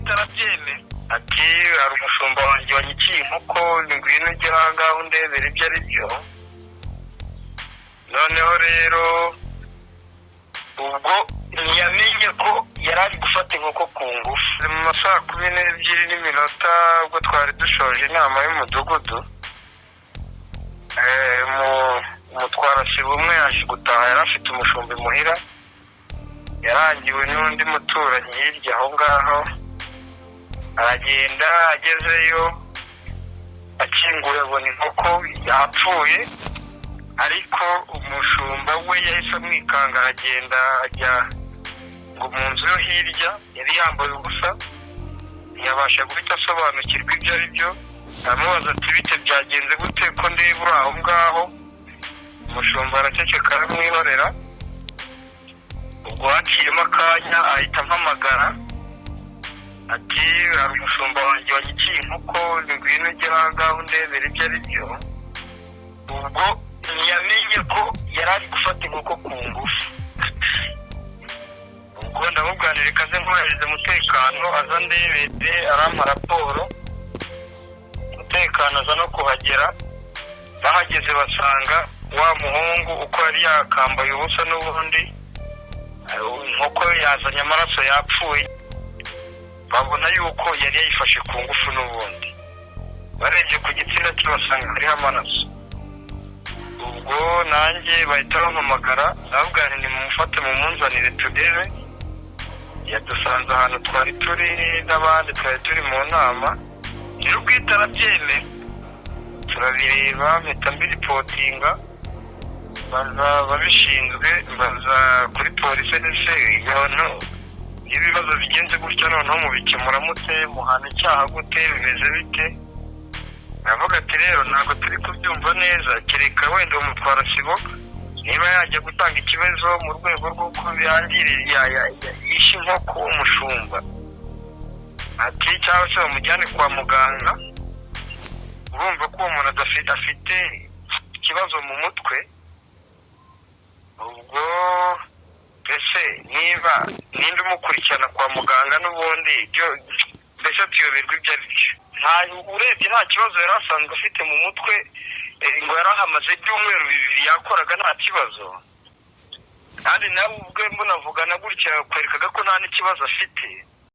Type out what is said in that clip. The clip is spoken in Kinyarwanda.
guhita arabyemera ati hari umushumba wanjye wanyikiye inkoko ngwino ugera aha ngaho undebera ibyo ari byo. Noneho rero ubwo ntiyamenye ko yari ari gufata inkoko ku ngufu. Mu ma saa 12:02 ubwo twari dushoje inama y'umudugudu, umutwarasibo umwe yaje gutaha, yari afite umushumba imuhira, yarangiwe n'undi muturanyi hirya aho ngaho. Aragenda, agezeyo akinguye abona inkoko yapfuye, ariko umushumba we yahise amwikanga, aragenda ajya ngo mu nzu yo hirya, yari yambaye ubusa, ntiyabasha guhita asobanukirwa ibyo ari byo. Aramubaza ati bite byagenze gute ko ndeba uri aho ngaho? Umushumba araceceka aramwihorera. Ubwo haciyemo akanya ahita ampamagara ati hari umushumba wanjye wanyikiye inkoko ngwino ugera aha ngaho undebera ibyo ari byo. Ubwo ntiyamenye ko yari ari gufata inkoko ku ngufu. Ubwo ndamubwanira ikaze nkohereze umutekano aza ndebere, arampa raporo. Umutekano aza no kuhagera, bahageze basanga wa muhungu uko yari yakambaye ubusa n'ubundi, inkoko yazanye amaraso yapfuye. Babona yuko yari yayifashe ku ngufu n'ubundi. Barebye ku gitsina cye basanga hariho amaraso. Ubwo nanjye bahita bampamagara, ndababwira nti nimumufate mumunzanire turebe. Yadusanze ahantu twari turi n'abandi twari turi mu nama, nyir'ubwite arabyemera. Turabireba, mpita mbiripotinga, baza babishinzwe, baza kuri polisi ndetse ibintu ibibazo bigenze gutya noneho mubikemura mute, muhana icyaha gute, bimeze bite? Aravuga ati rero ntabwo turi kubyumva neza, kereka wenda umutwarasibo niba yajya gutanga ikibazo mu rwego rw'uko yishe inkoko umushumba, ati cyangwa se bamujyane kwa muganga. Urumva ko uwo muntu afite ikibazo mu mutwe. Ubwo mbese niba ninde umukurikirana kwa muganga n'ubundi ibyo mbese tuyoberwa ibyo ari byo. Urebye nta kibazo yari asanzwe afite mu mutwe, ngo yari ahamaze ibyumweru 2 yakoraga nta kibazo, kandi nawe ubwe mbunavugana gutya kwerekaga ko nta n'ikibazo afite.